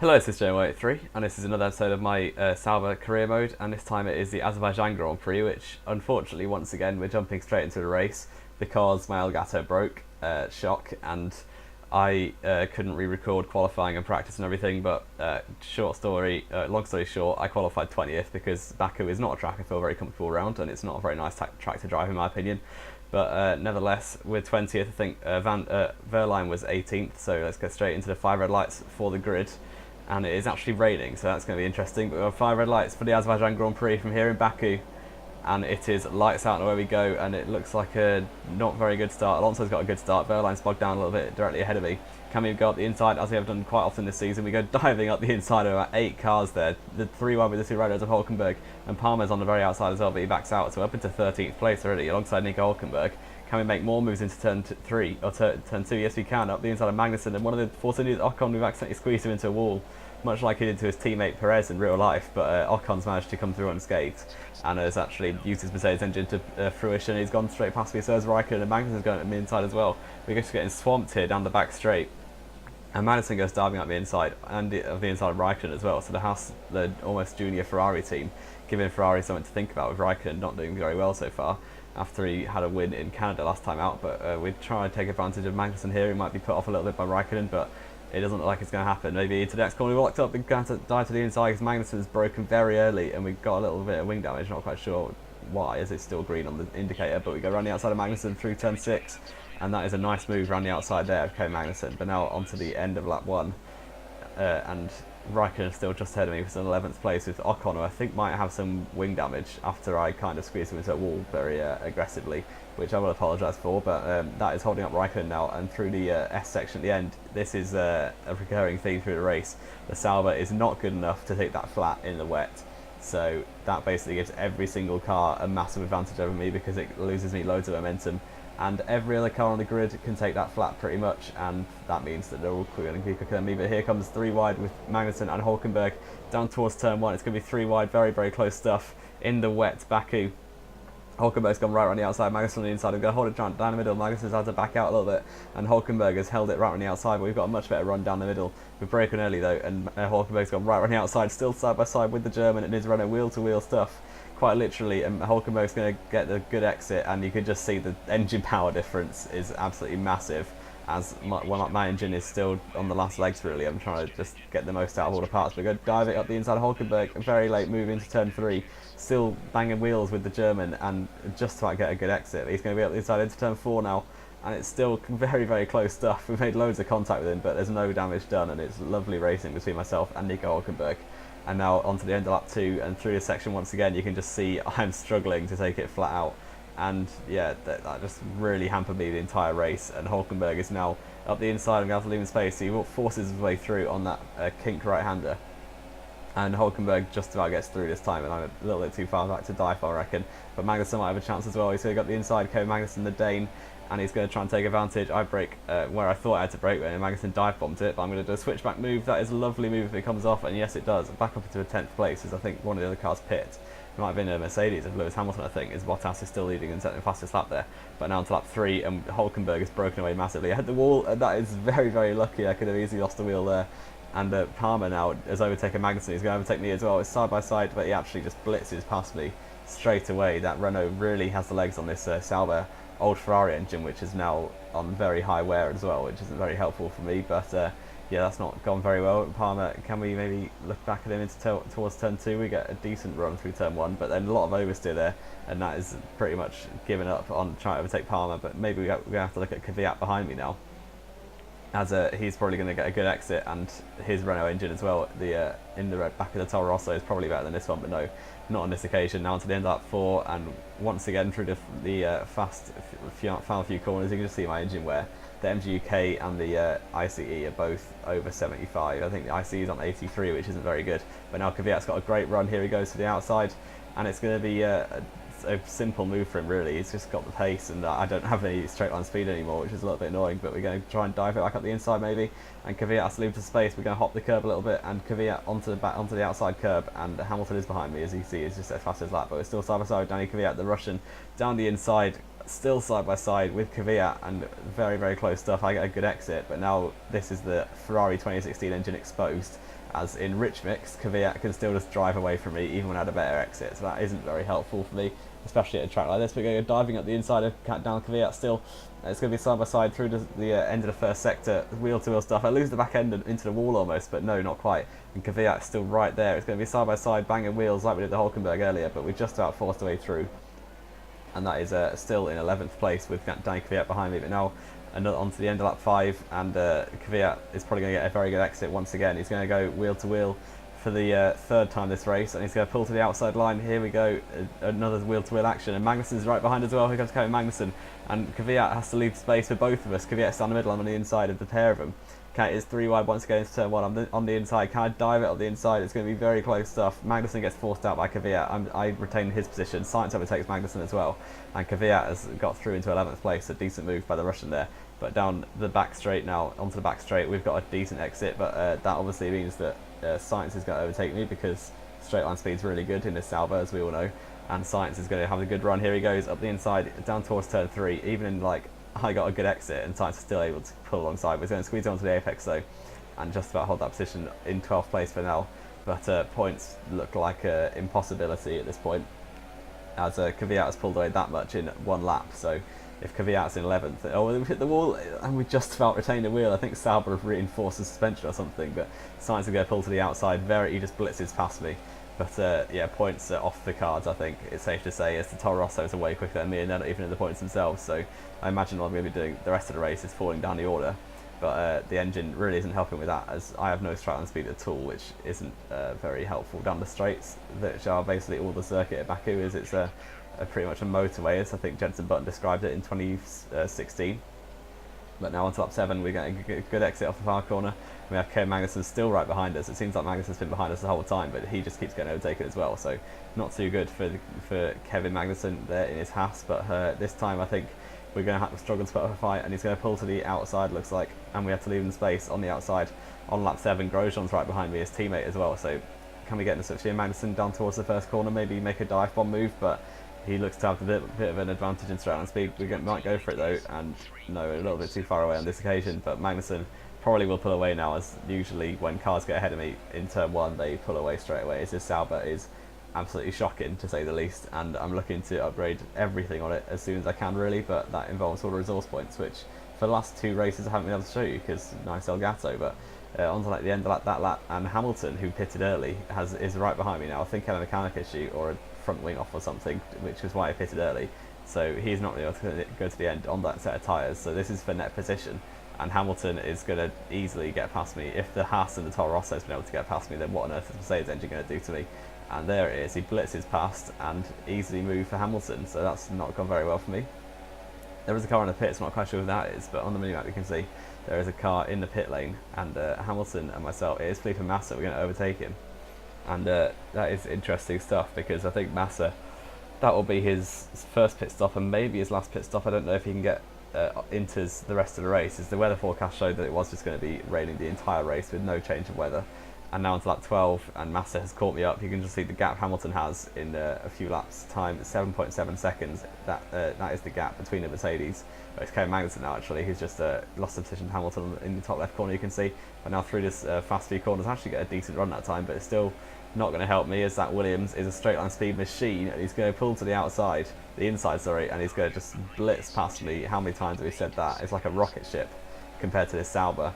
Hello, this is Joe83, and this is another episode of my Sauber career mode, and this time it is the Azerbaijan Grand Prix, which unfortunately, once again, we're jumping straight into the race because my Elgato broke, shock, and I couldn't re-record qualifying and practice and everything, but long story short, I qualified 20th because Baku is not a track I feel very comfortable around, and it's not a very nice track to drive in my opinion. But nevertheless, with 20th, I think Verline was 18th, so let's get straight into the 5 red lights for the grid. And it is actually raining, so that's going to be interesting. But we have 5 red lights for the Azerbaijan Grand Prix from here in Baku, and it is lights out and away we go. And it looks like a not very good start. Alonso's got a good start. Verline's bogged down a little bit directly ahead of me. Can we go up the inside, as we have done quite often this season? We go diving up the inside of about 8 cars there. The 3 wide with the 2 riders of Hulkenberg, and Palmer's on the very outside as well, but he backs out, so up into 13th place already alongside Nico Hulkenberg. Can we make more moves into turn 3 or turn 2? Yes, we can. Up the inside of Magnussen, and one of the Force Indians, Ocon, we've accidentally squeezed him into a wall, much like he did to his teammate Perez in real life. But Ocon's managed to come through unscathed and has actually used his Mercedes engine to fruition. He's gone straight past me, so has Raikkonen, and Magnussen's going up the inside as well. We're just getting swamped here down the back straight. And Magnussen goes diving up the inside, and the inside of Raikkonen as well. So the almost junior Ferrari team, giving Ferrari something to think about with Raikkonen not doing very well so far after he had a win in Canada last time out. But we try and take advantage of Magnussen here. He might be put off a little bit by Raikkonen, but it doesn't look like it's going to happen. Maybe into the next corner we locked up and going to dive to the inside because Magnussen's broken very early, and we got a little bit of wing damage. Not quite sure why, as it's still green on the indicator. But we go around the outside of Magnussen through turn 6. And that is a nice move around the outside there of Kevin Magnussen. But now onto the end of lap 1. And Raikkonen is still just ahead of me for an 11th place with Ocon, who I think might have some wing damage after I kind of squeezed him into a wall very aggressively, which I will apologise for. But that is holding up Raikkonen now. And through the S section at the end, this is a recurring theme through the race. The Sauber is not good enough to take that flat in the wet. So that basically gives every single car a massive advantage over me because it loses me loads of momentum. And every other car on the grid can take that flat pretty much, and that means that they're all going to be quicker than me. But here comes 3 wide with Magnussen and Hulkenberg down towards turn 1. It's going to be 3 wide, very, very close stuff in the wet Baku. Hulkenberg's gone right around the outside, Magnussen on the inside. We're going to hold it down the middle. Magnussen's had to back out a little bit, and Hulkenberg has held it right around the outside, but we've got a much better run down the middle. We've broken early though, and Hulkenberg's gone right around the outside, still side by side with the German and his Renault wheel-to-wheel stuff. Quite literally, and Hulkenberg's going to get the good exit, and you can just see the engine power difference is absolutely massive, as my engine is still on the last legs really. I'm trying to just get the most out of all the parts. We're going to dive it up the inside of Hulkenberg, a very late move into turn 3, still banging wheels with the German, and just about get a good exit. He's going to be up the inside into turn 4 now, and it's still very, very close stuff. We've made loads of contact with him, but there's no damage done, and it's lovely racing between myself and Nico Hulkenberg. And now onto the end of lap 2, and through this section once again, you can just see I'm struggling to take it flat out. And yeah, that just really hampered me the entire race. And Hulkenberg is now up the inside and going to have to leave him space, so he forces his way through on that kink right-hander. And Hulkenberg just about gets through this time, and I'm a little bit too far back to dive, I reckon. But Magnussen might have a chance as well. He's going to go up the inside, Kevin Magnussen, the Dane, and he's going to try and take advantage. I brake where I thought I had to brake, and Magnussen dive bombed it, but I'm going to do a switchback move. That is a lovely move if it comes off, and yes it does. Back up into a 10th place, as I think one of the other cars pit. It might have been a Mercedes of Lewis Hamilton, I think, as Bottas is still leading and setting the fastest lap there. But now to lap 3, and Hulkenberg is broken away massively. I had the wall, and that is very, very lucky. I could have easily lost the wheel there. And Palmer now has overtaken Magnussen. He's going to overtake me as well. It's side by side, but he actually just blitzes past me straight away. That Renault really has the legs on this Sauber old Ferrari engine, which is now on very high wear as well, which isn't very helpful for me. But yeah, that's not gone very well. Palmer, can we maybe look back at him into towards turn 2? We get a decent run through turn 1, but then a lot of oversteer there, and that is pretty much given up on trying to overtake Palmer. But maybe we're going to have to look at Kvyat behind me now, as he's probably going to get a good exit, and his Renault engine as well, the in the back of the Toro Rosso, is probably better than this one, but no, not on this occasion. Now to the end of lap 4, and once again through the final few corners, you can just see my engine wear. The MGUK and the ICE are both over 75. I think the ICE is on 83, which isn't very good. But now Kvyat's got a great run. Here he goes to the outside, and it's going to be a simple move for him really. He's just got the pace, and I don't have any straight line speed anymore, which is a little bit annoying. But we're going to try and dive it back up the inside maybe, and Kvyat has to leave to space. We're going to hop the curb a little bit, and Kvyat onto the outside curb, and Hamilton is behind me, as you see. It's just their fastest lap, but we're still side by side. Danny Kvyat, the Russian, down the inside, still side by side with Kvyat, and very, very close stuff. I get a good exit, but now this is the Ferrari 2016 engine exposed, as in rich mix, Kvyat can still just drive away from me even when I had a better exit, so that isn't very helpful for me, especially at a track like this. We're going to go diving up the inside of down Kvyat still. It's going to be side by side through to the end of the first sector, wheel to wheel stuff. I lose the back end into the wall almost, but no, not quite. And Kvyat's still right there. It's going to be side by side, banging wheels like we did the Hulkenberg earlier, but we just about forced our way through. And that is still in 11th place with Danny Kvyat behind me. But now onto the end of lap 5, and Kvyat is probably going to get a very good exit once again. He's going to go wheel to wheel for the third time this race, and he's going to pull to the outside line. Here we go, another wheel-to-wheel action, and Magnussen's right behind as well. Here comes Kevin Magnussen, and Kvyat has to leave space for both of us. Kvyat's down the middle, I'm on the inside of the pair of them. Okay, it's 3 wide once again into turn 1. I'm on the inside. Can I dive it up the inside? It's going to be very close stuff. Magnussen gets forced out by Kvyat. I retain his position. Sainz overtakes Magnussen as well, and Kvyat has got through into 11th place. A decent move by the Russian there. But down the back straight now, onto the back straight, we've got a decent exit, but that obviously means that Sainz is going to overtake me, because straight line speed's really good in this Sauber, as we all know, and Sainz is going to have a good run. Here he goes up the inside, down towards turn 3, even in like, I got a good exit, and Sainz is still able to pull alongside. We're going to squeeze onto the apex though, and just about hold that position in 12th place for now, but points look like an impossibility at this point, as Kvyat has pulled away that much in 1 lap. So if Kvyat's in 11th, oh, we hit the wall and we just about retained a wheel. I think Sauber have reinforced the suspension or something, but Sainz is going to pull to the outside. He just blitzes past me. But yeah, points are off the cards, I think it's safe to say, as the Toro Rossos are way quicker than me, and they're not even in the points themselves. So I imagine what I'm going to be doing the rest of the race is falling down the order. But the engine really isn't helping with that, as I have no straight line speed at all, which isn't very helpful down the straights, which are basically all the circuit at Baku is. It's pretty much a motorway, as I think Jenson Button described it in 2016. But now onto lap 7, we're getting a good exit off the far corner. We have Kevin Magnussen still right behind us. It seems like Magnussen's been behind us the whole time, but he just keeps getting overtaken as well. So not too good for Kevin Magnussen there in his Haas. But this time I think we're going to have to struggle to put up a fight, and he's going to pull to the outside, looks like, and we have to leave him space on the outside. On lap 7, Grosjean's right behind me, his teammate as well. So can we get in the switch here? Magnussen down towards the first corner, maybe make a dive bomb move, but he looks to have a bit of an advantage in straight line speed. We might go for it though, and no, a little bit too far away on this occasion, but Magnussen probably will pull away now, as usually when cars get ahead of me in turn 1, they pull away straight away. As this Sauber is absolutely shocking, to say the least, and I'm looking to upgrade everything on it as soon as I can, really, but that involves all the resource points, which for the last 2 races I haven't been able to show you, because nice Elgato. But on to like the end of that lap, and Hamilton, who pitted early, is right behind me now. I think he had a mechanic issue or a front wing off or something, which is why he pitted early, so he's not really able to go to the end on that set of tyres. So this is for net position, and Hamilton is going to easily get past me. If the Haas and the Toro Rosso has been able to get past me, then what on earth is the Mercedes engine going to do to me? And there it is, he blitzes past and easily moved for Hamilton, so that's not gone very well for me. There is a car in the pits, I'm not quite sure who that is, but on the minimap you can see there is a car in the pit lane, and Hamilton and myself, it is Felipe Massa, we're going to overtake him. And that is interesting stuff, because I think Massa, that will be his first pit stop and maybe his last pit stop. I don't know if he can get into the rest of the race, as the weather forecast showed that it was just going to be raining the entire race with no change of weather. And now onto lap 12, and Massa has caught me up. You can just see the gap Hamilton has in a few laps time, 7.7 seconds. That is the gap between the Mercedes. It's Kevin Magnussen now, actually, who's just lost the position to Hamilton in the top left corner, you can see. But now through this fast few corners, actually get a decent run that time, but it's still not going to help me, as that Williams is a straight line speed machine, and he's going to pull to the inside, and he's going to just blitz past me. How many times have we said that? It's like a rocket ship compared to this Sauber.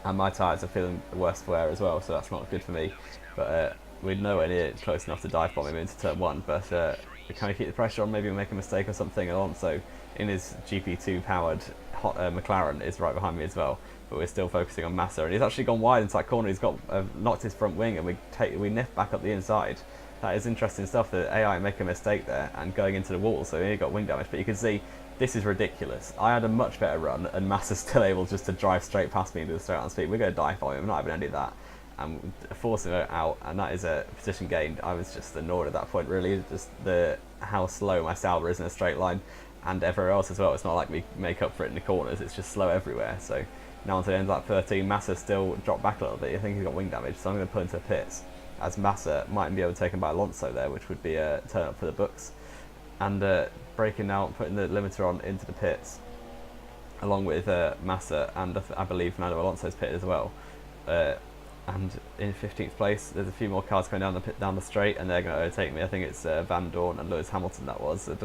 And my tyres are feeling worse for wear as well, so that's not good for me. But we're nowhere near close enough to dive bomb him into turn 1. But can we keep the pressure on? Maybe we'll make a mistake or something. Alonso, in his GP2 powered McLaren, is right behind me as well. But we're still focusing on Massa, and he's actually gone wide into that corner. He's got knocked his front wing, and we niff back up the inside. That is interesting stuff. The AI make a mistake there and going into the wall, so he got wing damage. But you can see, this is ridiculous. I had a much better run, and Massa's still able just to drive straight past me into the straight line speed. We're going to dive bomb him. I'm not having any of that. And forcing it out, and that is a position gained. I was just annoyed at that point, really. Just how slow my Sauber is in a straight line, and everywhere else as well. It's not like we make up for it in the corners. It's just slow everywhere. So now onto the end of lap 13, Massa still dropped back a little bit. I think he's got wing damage, so I'm going to pull into the pits, as Massa might be overtaken by Alonso there, which would be a turn up for the books. and braking out, putting the limiter on into the pits, along with Massa, and I believe Fernando Alonso's pit as well. And in 15th place, there's a few more cars coming down the straight, and they're going to overtake me. I think it's Van Dorn and Lewis Hamilton that was. I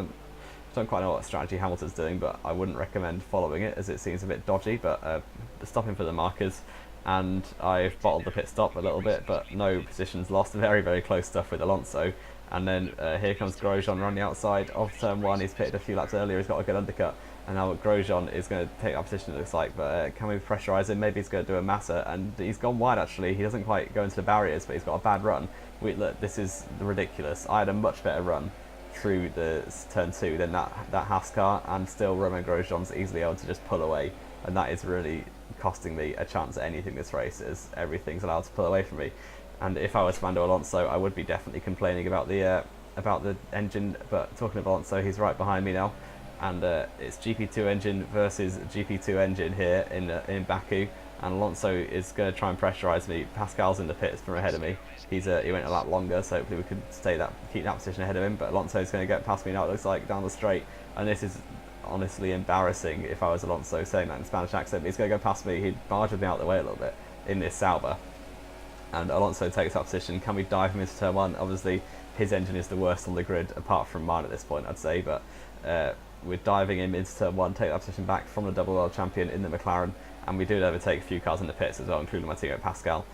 don't quite know what strategy Hamilton's doing, but I wouldn't recommend following it as it seems a bit dodgy. But stopping for the markers, and I've bottled the pit stop a little bit, but no positions lost. Very, very close stuff with Alonso. And then here comes Grosjean around the outside of turn 1. He's pitted a few laps earlier, he's got a good undercut. And now Grosjean is going to take that position, it looks like. But can we pressurise him? Maybe he's going to do a Massa. And he's gone wide, actually. He doesn't quite go into the barriers, but he's got a bad run. Look, this is ridiculous. I had a much better run through the turn 2 than that Haas car. And still Romain Grosjean's easily able to just pull away. And that is really costing me a chance at anything this race, as everything's allowed to pull away from me. And if I was Fernando Alonso, I would be definitely complaining about the engine. But talking of Alonso, he's right behind me now, and it's GP2 engine versus GP2 engine here in Baku. And Alonso is going to try and pressurise me. Pascal's in the pits from ahead of me. He went a lap longer, so hopefully we can keep that position ahead of him. But Alonso's going to get past me now, it looks like, down the straight. And this is honestly embarrassing if I was Alonso, saying that in Spanish accent. But he's going to go past me. He'd barged me out of the way a little bit in this Sauber. And Alonso takes that position. Can we dive him into turn 1? Obviously, his engine is the worst on the grid, apart from mine at this point, I'd say. But we're diving him into turn 1, take that position back from the double world champion in the McLaren. And we do overtake a few cars in the pits as well, including my teammate Pascal.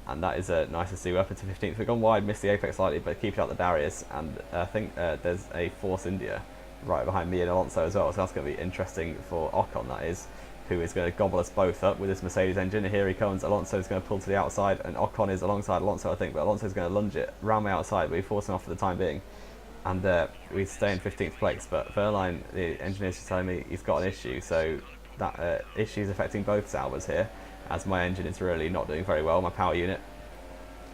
And that is nice to see. We're up into 15th. We've gone wide, missed the apex slightly, but keep out the barriers. And I think there's a Force India right behind me and Alonso as well. So that's going to be interesting for Ocon, that is, who is going to gobble us both up with his Mercedes engine. And here he comes. Alonso's going to pull to the outside, and Ocon is alongside Alonso, I think, but Alonso's going to lunge it round my outside, but we force him off for the time being. And we stay in 15th place, but Verline, the engineer's just telling me he's got an issue, so that issue is affecting both Saubers here, as my engine is really not doing very well, my power unit.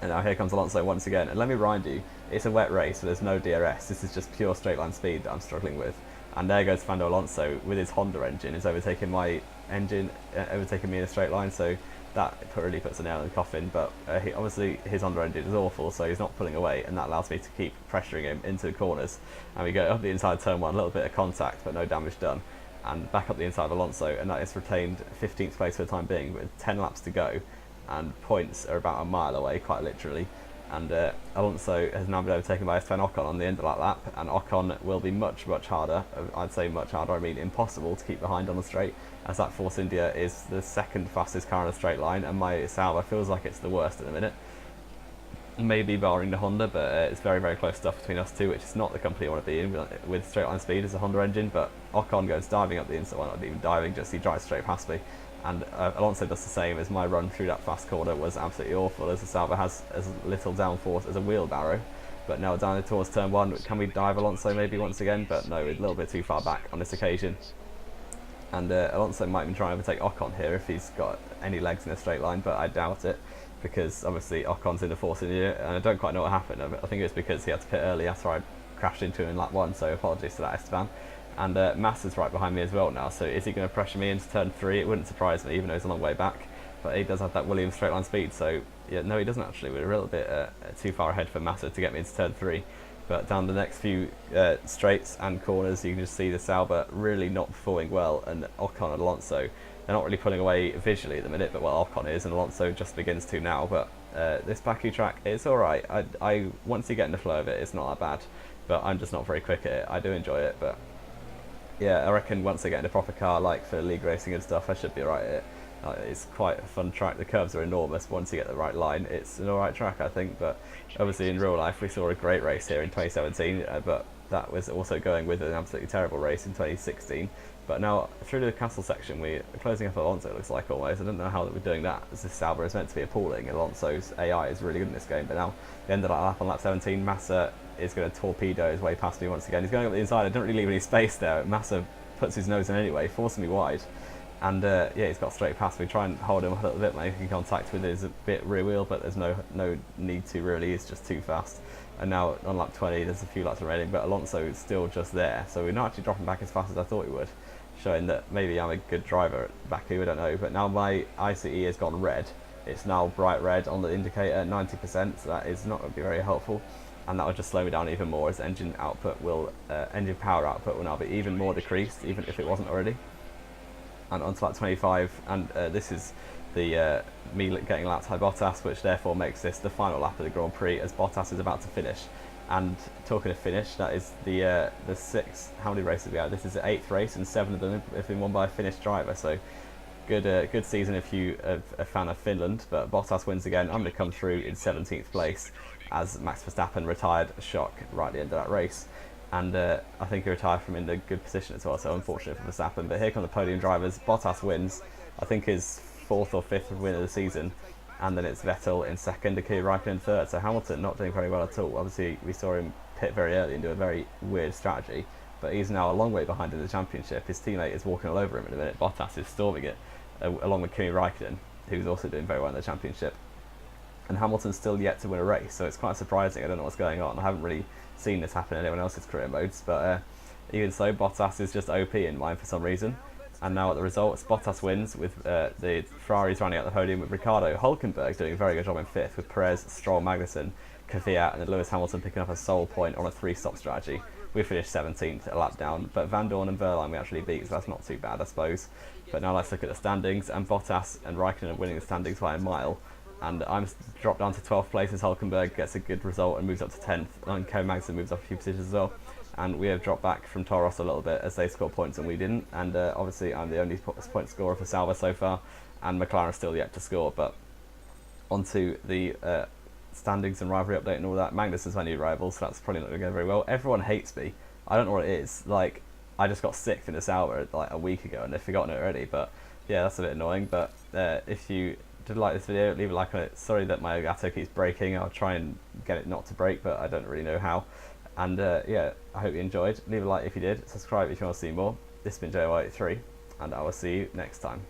And now here comes Alonso once again, and let me remind you, it's a wet race, so there's no DRS. This is just pure straight line speed that I'm struggling with. And there goes Fernando Alonso with his Honda engine, is overtaking my engine, overtaking me in a straight line, so that really puts a nail in the coffin. But obviously his Honda engine is awful, so he's not pulling away, and that allows me to keep pressuring him into the corners. And we go up the inside turn 1, a little bit of contact, but no damage done. And back up the inside of Alonso, and that is retained 15th place for the time being, with 10 laps to go, and points are about a mile away, quite literally. And Alonso has now been overtaken by Esteban Ocon on the end of that lap, and Ocon will be much, much harder. I'd say much harder, I mean impossible to keep behind on the straight, as that Force India is the second fastest car in a straight line, and my Sauber feels like it's the worst at the minute. Maybe barring the Honda, but it's very, very close stuff between us two, which is not the company I want to be in with straight line speed as a Honda engine. But Ocon goes diving up the inside, well, not even diving, just he drives straight past me. And Alonso does the same, as my run through that fast corner was absolutely awful, as the Sauber has as little downforce as a wheelbarrow. But now down towards turn 1, can we dive Alonso maybe once again? But no, we're a little bit too far back on this occasion. And Alonso might even try and overtake Ocon here if he's got any legs in a straight line, but I doubt it, because obviously Ocon's in the Force India, and I don't quite know what happened. I think it was because he had to pit early after I crashed into him in lap 1, so apologies to that, Esteban. And Massa's right behind me as well now, so is he going to pressure me into turn 3? It wouldn't surprise me, even though he's a long way back. But he does have that Williams straight line speed, so yeah, no, he doesn't actually. We're a little bit too far ahead for Massa to get me into turn 3. But down the next few straights and corners, you can just see the Sauber really not performing well, and Ocon and Alonso, they're not really pulling away visually at the minute, but well, Ocon is, and Alonso just begins to now. But this Baku track, it's alright. I once you get in the flow of it, it's not that bad, but I'm just not very quick at it. I do enjoy it, but yeah, I reckon once I get in a proper car, like for league racing and stuff, I should be alright at it. It's quite a fun track. The curves are enormous. Once you get the right line, it's an alright track, I think. But obviously in real life, we saw a great race here in 2017, but that was also going with an absolutely terrible race in 2016. But now through the castle section, we're closing up Alonso, it looks like, almost. I don't know how we're doing that, as this Sauber is meant to be appalling. Alonso's AI is really good in this game, but now the end of that lap on lap 17, Massa is going to torpedo his way past me once again. He's going up the inside. I don't really leave any space there. Massa puts his nose in anyway, forcing me wide. And yeah, he's got straight past me. Try and hold him a little bit, making contact with his bit rear wheel, but there's no need to really. He's just too fast. And now on lap 20, there's a few laps remaining, but Alonso is still just there. So we're not actually dropping back as fast as I thought we would, showing that maybe I'm a good driver at Baku, I don't know. But now my ICE has gone red. It's now bright red on the indicator, 90%, so that is not going to be very helpful. and that will just slow me down even more, as engine power output will now be even more decreased, even if it wasn't already. And onto lap 25, and this is the me getting lapped by Bottas, which therefore makes this the final lap of the Grand Prix, as Bottas is about to finish. And talking of finish, that is the sixth. How many races we have? This is the 8th race, and 7 of them have been won by a Finnish driver. So good season if you are a fan of Finland. But Bottas wins again. I'm going to come through in 17th place, as Max Verstappen retired shock right at the end of that race. And I think he retired from in a good position as well, so unfortunate for Verstappen. But here come the podium drivers. Bottas wins, I think his 4th or 5th win of the season, and then it's Vettel in 2nd, and Kimi Raikkonen in 3rd. So Hamilton not doing very well at all. Obviously, we saw him pit very early and do a very weird strategy, but he's now a long way behind in the championship. His teammate is walking all over him in a minute. Bottas is storming it, along with Kimi Raikkonen, who's also doing very well in the championship. And Hamilton's still yet to win a race, so it's quite surprising. I don't know what's going on. I haven't really seen this happen in anyone else's career modes, but even so, Bottas is just OP in mine for some reason. And now at the results, Bottas wins with the Ferraris running out the podium, with Ricardo Hulkenberg doing a very good job in 5th, with Perez, Stroll, Magnussen, Kvyat, and then Lewis Hamilton picking up a sole point on a 3-stop strategy. We finished 17th, a lap down, but Van Dorn and Verline we actually beat, so that's not too bad, I suppose. But now let's look at the standings, and Bottas and Raikkonen are winning the standings by a mile. And I'm dropped down to 12th place as Hulkenberg gets a good result and moves up to 10th. And Magnussen moves up a few positions as well. And we have dropped back from Toro Rosso a little bit, as they scored points and we didn't. And obviously I'm the only point scorer for Sauber so far, and McLaren is still yet to score. But onto the standings and rivalry update and all that. Magnussen's my new rival, so that's probably not going to go very well. Everyone hates me. I don't know what it is. Like, I just got 6th in the Sauber like a week ago and they've forgotten it already. But yeah, that's a bit annoying. But if you did like this video, leave a like on it. Sorry that my Elgato keeps breaking. I'll try and get it not to break, but I don't really know how. And yeah, I hope you enjoyed. Leave a like if you did. Subscribe if you want to see more. This has been J83, and I will see you next time.